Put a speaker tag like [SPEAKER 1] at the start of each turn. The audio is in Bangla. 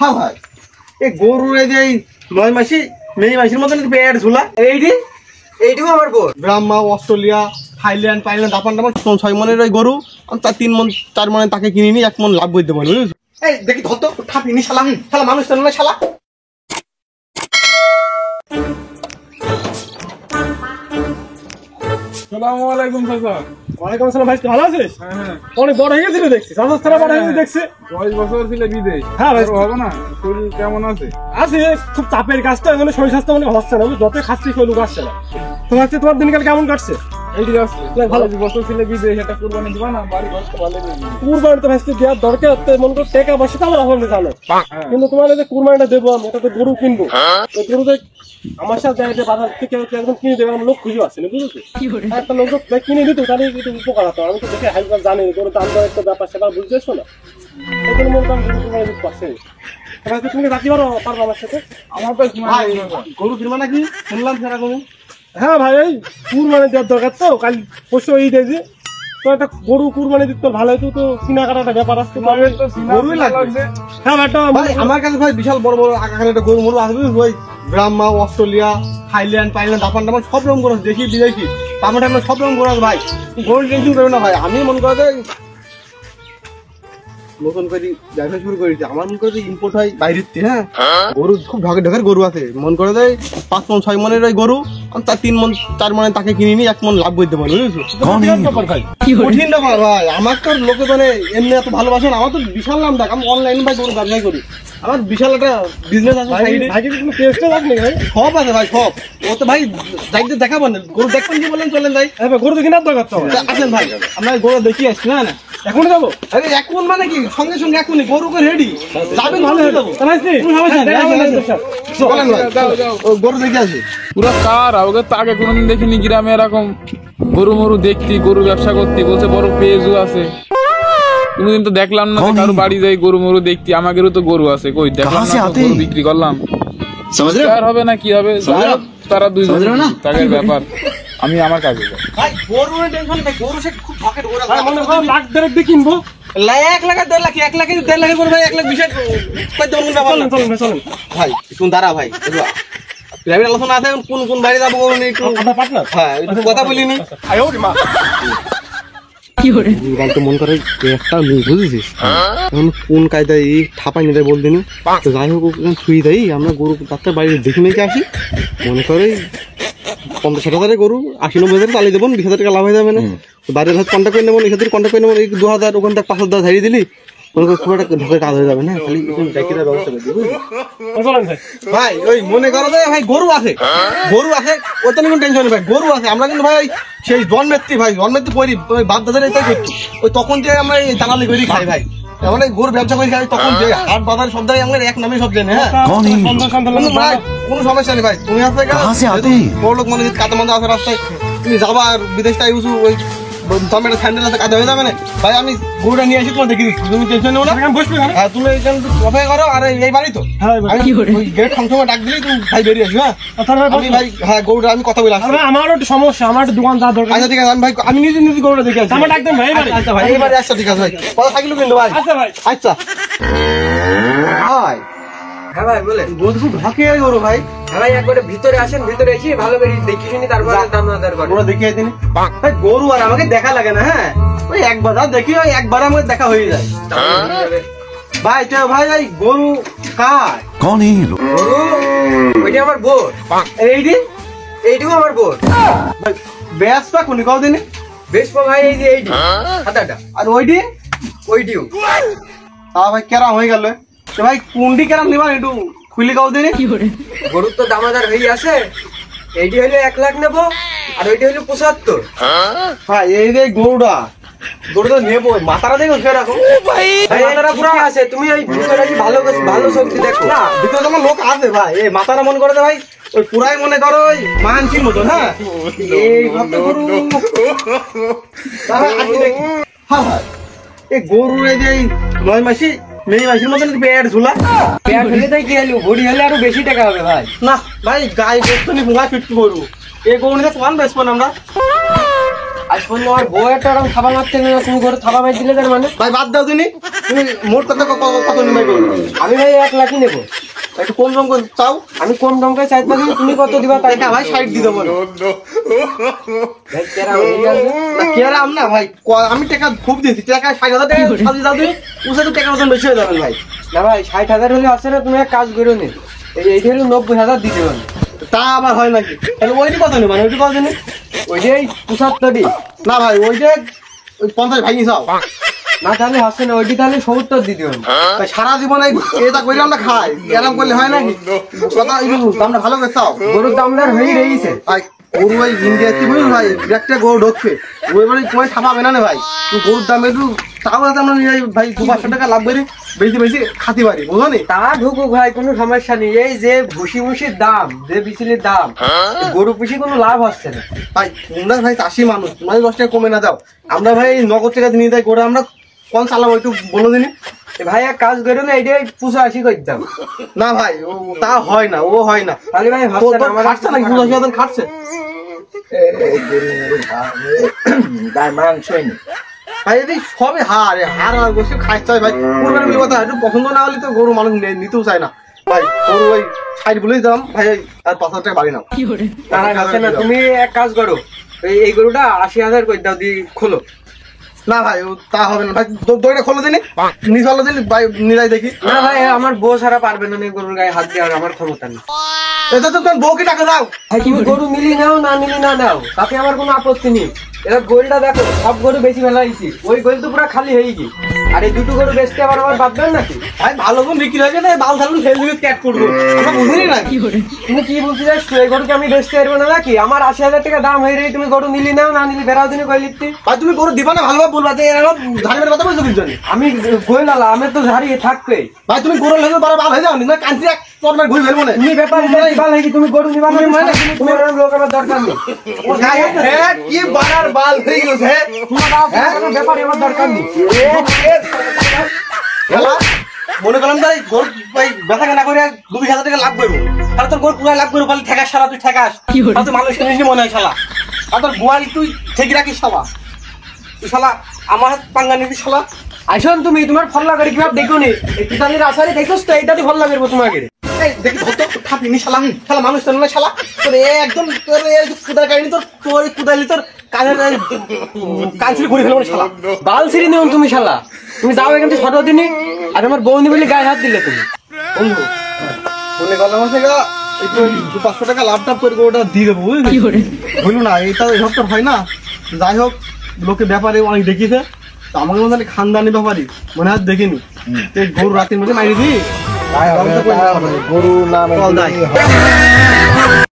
[SPEAKER 1] হ্যাঁ ভাই এই গরু এই যে 9 মাসি মেয়ে মাসির মতন পেট ঝুলা
[SPEAKER 2] এইটুকু আমার বোন।
[SPEAKER 1] ব্রাহ্মা অস্ট্রেলিয়া থাইল্যান্ড জাপান 6 মনের ওই গরু তার 3 মন 4 মনে তাকে কিনিনি 1 মন লাভ করতে পারবো। এই দেখি ধর তো ঠাপিনি শালা মানুষ তো না শালা।
[SPEAKER 3] আসসালামু আলাইকুম চাচা।
[SPEAKER 1] ওয়ালাইকুম আসসালাম ভাই, ভালো আছিস?
[SPEAKER 3] হ্যাঁ,
[SPEAKER 1] অনেক বড় হয়ে গেছিস দেখছি, চাচা বড় হয়ে দেখছি।
[SPEAKER 3] 10 বছর ছিল বিদেশ।
[SPEAKER 1] হ্যাঁ ভাই,
[SPEAKER 3] হবে না? শরীর কেমন আছে?
[SPEAKER 1] আছে খুব চাপের কাজটা, মানে শরীর স্বাস্থ্য মানে হচ্ছে না, যত খাচ্ছি শরীর আসছে না। তোমার দিনকাল কেমন কাটছে?
[SPEAKER 3] এইটি আছে ভালো। 10 বছর ছিল বিদেশ, এটা কুরবানি দিবা না? বাড়ি ঘর তো ভালো করে দিবি।
[SPEAKER 1] কুরবানি তো ভাই দেওয়ার দরকার, মনে করো টাকা পয়সা তো আমার অভাবে জানো, কিন্তু তোমার যে কুরবানিটা দেবো আমি, এটা তো গরু কিনবো, ওই গরুতে আমার সাথে যাই বাজার থেকে একদম কিনে দেবে, আমার লোক খুঁজে আসছে না, বুঝেছো? একটা লোক কিনে দিত তাহলে একটু উপকার হতো। আমি তো দেখে হাইবার জানি গরু দাম দেওয়ার একটা ব্যাপার সেটা বুঝতেছো না, এই জন্য মনে করেন কুরবানি দিতে পারছে। তুমি রাখতে পারবো আমার সাথে?
[SPEAKER 3] আমার তো
[SPEAKER 1] গরু কিনবা নাকি শুনলাম সেরকমই। হ্যাঁ ভাই, এই কুরবানি দেওয়ার দরকার তো, কাল পরশু ঈদ আছে তো, একটা গরু কুরবানি দিতে ভালো হতো, তো কেনাকাটা একটা ব্যাপার আসতে গরুই লাগবে। হ্যাঁ ভাই, আমার কাছে ভাই বিশাল বড় বড় আকারের একটা গরু মরু আসবে, ওই ব্রাহ্মা অস্ট্রেলিয়া থাইল্যান্ড জাপান সব রকম গরু দেখি বিদেশি টাকা সব রকম গরু আছে ভাই। গরু টেনশন করবে না ভাই, আমি মনে করে নতুন করে ব্যবসা শুরু করেছি, আমার মনে করে ইম্পোর্ট হয় বাইরের থেকে। হ্যাঁ, গরু খুব ঢকের গরু আছে, মন করে দেয় 5 মন 6 মনের ওই গরু তার 3 মন 4 মনে তাকে কিনিনি 1 মন লাভ করতে পারবো, বুঝেছো? কঠিন ব্যাপার ভাই, আমার তো লোকে মানে এমনি এত ভালোবাসে না, আমার তো বিশাল নাম ডাক, আমি অনলাইনে ভাই গরু ব্যবসা করি, আমার বিশাল একটা বিজনেস আছে। সব আছে ভাই, সব ও তো ভাই যাইতে দেখাবো না, গরু দেখবেন কি বলেন, চলেন ভাই। গরু দেখি না দরকার তো আসেন ভাই, আমরা গরু দেখি আসছি। না না এখন যাবো, আরে এখন মানে কি সঙ্গে সঙ্গে এখনই গরুকে রেডি যাবেন, ভালো হয়ে যাবো। গরু দেখে আসি
[SPEAKER 3] পুরো কার ওকে তো আগে কোনোদিন দেখিনি গ্রামে এরকম গরু মরু দেখতি, গরু ব্যবসা করতি, বলছে বড় পেজও আছে। কোনোদিন তো দেখলাম না কারো বাড়ি যাই গরু মরু দেখতি। আমাদেরও তো গরু আছে, কই দেখলাম না, গরু বিক্রি করলাম। আর হবে না কি হবে, তারা দুইজন তাদের ব্যাপার, আমি আমার কাজে যাই।
[SPEAKER 1] ভাই গরু টেনশন নেই, গরু সে খুব ঠকের গরু আছে, মনে হয় লাখ দেড় দিয়ে কিনবো, 1 লাখ 1.5 লাখ 1 লাখ 1.5 লাখ করে ভাই, 1 লাখ 20 কই দেবো ব্যাপার না। চলুন ভাই, তুমি দাঁড়া ভাই, প্রাইভেট আলোচনা আছে, কোন বাইরে যাবো একটু আপনার পার্টনার। হ্যাঁ, একটু কথা বলিনি কি করে বলতো, মন করে একটা বুঝেছিস, এখন কোন কায়দায় এই ঠাপাই নিতে বলদিনি, যাই হোক ছুঁই দেয়, আমরা গরু ডাক্তার বাড়ি দেখে মেখে আসি, মনে করে 50-60 হাজারের গরু 80-90 হাজার চালিয়ে দেবো, 20,000 টাকা লাভ হয়ে যাবে না। বাড়ির হাত কন্ট্যাক্ট করে নেবো, এখান কন্ট্যাক্ট করে নেবো, 2,000 ওখান থেকে 5,000 হারিয়ে দিলি, খুব একটা ঢোকের কাজ হয়ে যাবে না, খালি ব্যবস্থা করে ভাই। ওই মনে করো ভাই গরু আছে ওটা নিয়ে কোনো টেনশন নেই ভাই, গরু আছে। আমরা কিন্তু ভাই সেই জন্মেত্রী করি, ওই বাপ দাদার এটাই করছি, ওই তখন যে আমরা এই দালালি করি খাই ভাই, মানে গরু ব্যবসা করে খাই, তখন যে হাট বাজার সব জায়গায় আমরা এক নামে সব জেনে। হ্যাঁ, কোনো সমস্যা নেই ভাই, তুমি আসতে বড় লোক মানে কাঁচা মাথা আছে রাস্তায়, তুমি যাবা আর বিদেশটা ওই স্যান্ডেল আছে কাজে হয়ে যাবে না ভাই। আমি গরুটা নিয়ে আসি, তোমার দেখে দিচ্ছি, তুমি টেনশন নেবো না। হ্যাঁ, তুমি অপেক্ষা করো, আর এই বাড়ি তো গেট সময় ডাক দিলেই তুমি ভাই বেরিয়ে আসি। হ্যাঁ আমি ভাই, হ্যাঁ গরুটা আমি কথা বলে আসি, আমারও একটু সমস্যা, আমার একটু দোকান যাওয়ার দরকার। আচ্ছা ঠিক আছে, আমি ভাই আমি নিজে গরুটা দেখে আসি, আমার ডাকতেন ভাই। আচ্ছা ভাই, এইবারে আসছে, ঠিক আছে ভাই, কথা থাকলো কিন্তু ভাই। আচ্ছা ভাই, আচ্ছা ভাই।
[SPEAKER 2] হ্যাঁ ভাই বলে,
[SPEAKER 1] গরু খুব ঢাকে গরু ভাই।
[SPEAKER 2] হ্যাঁ ভাই, একবারে ভিতরে আসেন, ভিতরে এসে ভালো করে দেখি শুনি, তারপরে দাম না দরকার
[SPEAKER 1] গরু দেখিয়ে দিন ভাই। গরু আর আমাকে দেখা লাগে না, হ্যাঁ ওই একবার দেখি, ওই একবার আমাকে দেখা হয়ে যায় ভাই। তো ভাই ভাই গরু কার?
[SPEAKER 2] গরু ওইটা আমার বোন, এইটুকু আমার বোন।
[SPEAKER 1] ব্যস্ত কোনি কাউ দিনে
[SPEAKER 2] বেশ ভাই, এই যে এইটি হাতাটা,
[SPEAKER 1] আর
[SPEAKER 2] ওইটিও
[SPEAKER 1] ভাই কেরা হয়ে গেল ভাই। কোনটি কেরাম নিবা একটু খুলি কাউ দিনে?
[SPEAKER 2] গরুর তো দামাদার হয়ে আছে, এইটি হইলে 1 লাখ নেবো, আর ওইটি হইলে 75।
[SPEAKER 1] ভাই এই যে গরুটা নেবো, মাথাটা দেখো সেরকম
[SPEAKER 2] মাথাটা পুরো আছে, তুমি ওই ভিতরে কি ভালো শক্তি দেখো
[SPEAKER 1] না, ভিতরে তোমার লোক আছে ভাই, এই মাথাটা মনে করে ভাই ওই পুরাই মনে করো ওই মানসির মতন। হ্যাঁ, এই গরু হ্যাঁ ভাই, এই গরু এই যে 9 মাসি মেয়ে মাসির মতন পেট ঝুলা,
[SPEAKER 2] পেট হলে তাই কি হলো, ভরি হলে আরো বেশি টাকা হবে ভাই।
[SPEAKER 1] না ভাই, গায়ে বেসতো নি, ভুঙা ফিটকি গরু, এই গরু নিতে কোন বেসবো আমরা।
[SPEAKER 2] আজ পর্যন্ত আমার বউ একটা এরকম থাবা মারতে না, তুমি গরু থাবা মার দিলে তার মানে?
[SPEAKER 1] ভাই বাদ দাও তুমি, তুমি মোট কথা কত নিমাই করো?
[SPEAKER 2] আমি ভাই 1 লাখই নেবো।
[SPEAKER 1] একটু কম দাম করে চাও।
[SPEAKER 2] আমি কম দামকে চাইতে পারি, তুমি কত দিবা তাই?
[SPEAKER 1] টাকা ভাই 60 দিয়ে দেবো।
[SPEAKER 2] ভাই কেরা হয়ে গেছে।
[SPEAKER 1] না কেরাম না ভাই, আমি টাকা খুব দিয়েছি, টাকা 60,000 টাকা সাজিয়ে দাও তুমি, উসে তো টাকা মতন বেশি হয়ে যাবেন ভাই।
[SPEAKER 2] না ভাই 60,000 হলে আছে না, তুমি এক কাজ করো নি, এইটা হলো 90,000 দিতে পারো।
[SPEAKER 1] তা আবার হয় নাকি? তাহলে ওইটি কথা নেই মানে, ওইটি কথা নেই।
[SPEAKER 2] ওই যে 75
[SPEAKER 1] না ভাই ওইটা ওই 50 ভাঙি চাও।
[SPEAKER 2] না তাহলে হচ্ছে না, ওইটি তাহলে 70 দিতে পারো।
[SPEAKER 1] তাই সারা জীবন এটা করে আমরা খাই, এরকম করলে হয় নাকি? কথা দামটা ভালো করে চাও।
[SPEAKER 2] গরুর দামদার হয়ে রয়েছে
[SPEAKER 1] ভাই গরু ভাই ইন্ডিয়া কি বলুন ভাই, একটা গরু ঢুকছে ওই বাড়ি তোমায় ছাপাবে না রে ভাই। তুমি গরুর দাম একটু তাও যাতে আমরা নিয়ে যাই ভাই, 200-500 টাকা লাভ করি, বেশি বেশি খাতে পারি, বুঝো নি?
[SPEAKER 2] তা ঢুকুক ভাই, কোনো সমস্যা নেই। এই যে ভুসি মুসির দাম, যে বিচলির দাম, গরু পুষি কোনো লাভ হচ্ছে না
[SPEAKER 1] ভাই তোমরা ভাই চাষি মানুষ, তোমার 10 টাকা কমে না দাও, আমরা ভাই নগদ টাকা নিয়ে যাই গরু, আমরা কোন চালাবো একটু বলো দিনি।
[SPEAKER 2] এ ভাই এক কাজ করো না, এইটাই 85 করে দাম।
[SPEAKER 1] না ভাই ও তা হয় না, ও হয় না।
[SPEAKER 2] তাহলে ভাই
[SPEAKER 1] তো
[SPEAKER 2] হচ্ছে না, আমার
[SPEAKER 1] খাটছে নাকি 85,000 খাটছে? ভাই এই সবে হার আর গোষ্ঠী খাইতে হয় ভাই, কোরবানি বলে কথা, একটু পছন্দ না হলে তো গরু মানুষ নিতেও চায় না ভাই। গরু ওই 60 বলেই দাম ভাই, আর 5,000 টাকা বাড়ি নাও।
[SPEAKER 2] না হচ্ছে না, তুমি এক কাজ করো, এই গরুটা 80,000 করে দাও, দিয়ে খোলো।
[SPEAKER 1] না ভাই ও তা হবে না ভাই, দইটা খোলো দিনি, নিচলো দিন ভাই, নিরাই দেখি।
[SPEAKER 2] না ভাই আমার বউ ছাড়া পারবে না এই গরুর গায়ে হাত দেওয়ার, আমার ক্ষমতা নেই।
[SPEAKER 1] এটা তো তোমার বউকে টাকা দাও।
[SPEAKER 2] ভাই তুমি গরু মিলি নাও, না মিলি না নাও, তাতে আমার কোনো আপত্তি নেই। এরা গোলটা দেখো, সব গরু বেশি ফেলাইছি, ওই গোল তো পুরো খালি হয়ে গি। আর এই দুটো গরু বেচতে আবার আমার বাদ দেন নাকি?
[SPEAKER 1] ভাই ভালো কোন বিক্রি হয়ে গেলে বাল থাকুন ফেসবুকে ক্যাট করবো, আমরা বুঝিনি না।
[SPEAKER 2] তুমি কি বলতে চাইছো, এই গরুকে আমি বেচতে পারবো না নাকি? আমার 80,000 টাকা দাম হয়ে রয়েছে, তুমি গরু নিলি নাও, না নিলি বেড়াও দিনে কই লিখতে।
[SPEAKER 1] ভাই তুমি গরু দিবা না, ভালোভাবে বলবা যে এরকম ধানের কথা বলছো কিছু জানি।
[SPEAKER 2] আমি গোয়েলালা, আমি তো ঝাড়িয়ে থাকবে।
[SPEAKER 1] ভাই তুমি গরু লেগে বারো ভালো হয়ে যাও না, কান্তি এক তোমার ঘুরে ফেলবো না।
[SPEAKER 2] তুমি ব্যাপার তুমি গরু নিবা না, তুমি এরকম লোক আমার দরকার নেই।
[SPEAKER 1] ও গায়ে হ্যাঁ কি বাড়ার বাল হয়ে গেছে।
[SPEAKER 2] তোমার ব্যাপারে আমার দরকার নেই।
[SPEAKER 1] খেলা মনে করলাম তাই গরু ভাই ব্যথা কেনা করে 2,000 টাকা লাভ করবো, তাহলে তোর গরু পুরাই লাভ করবো, বলে ঠেকাস শালা, তুই ঠেকাস, তাহলে তুই মানুষকে নিজে মনে হয় শালা। আর তোর গোয়াল তুই ঠেকি রাখিস শালা, তুই শালা আমার হাত পাঙ্গা নিবি শালা।
[SPEAKER 2] আইসন তুমি, তোমার ফল লাগে কিভাবে দেখো নি, এই পিতালির আসারে দেখোস তো, এইটাতে ফল লাগবে তোমাকে।
[SPEAKER 1] এই দেখি ধরতো ঠাপিনি শালা, শালা মানুষ তো না শালা, তোর একদম তোর কুদার কাহিনী, তোর কুদালি তোর কানের কানছিলি ঘুরে ফেলবো শালা।
[SPEAKER 2] বাল ছিঁড়ি নিও তুমি শালা, তুমি যাও এখান থেকে 17 দিনই, আর আমার বউ নিবলি গায়ে হাত দিলে তুমি।
[SPEAKER 1] বন্ধু মনে করলাম একটু 200-500 টাকা লাভ টাভ করে ওটা দিয়ে দেবো, বুঝলি? হইলো না, এইটা এসব তো হয় না। যাই হোক লোকে ব্যাপারে অনেক দেখিছে, তো আমাকে মনে হয় খানদানি ব্যাপারই মনে হয় দেখিনি। এই গরু রাতের মধ্যে মাইরে দিই,
[SPEAKER 4] গরু না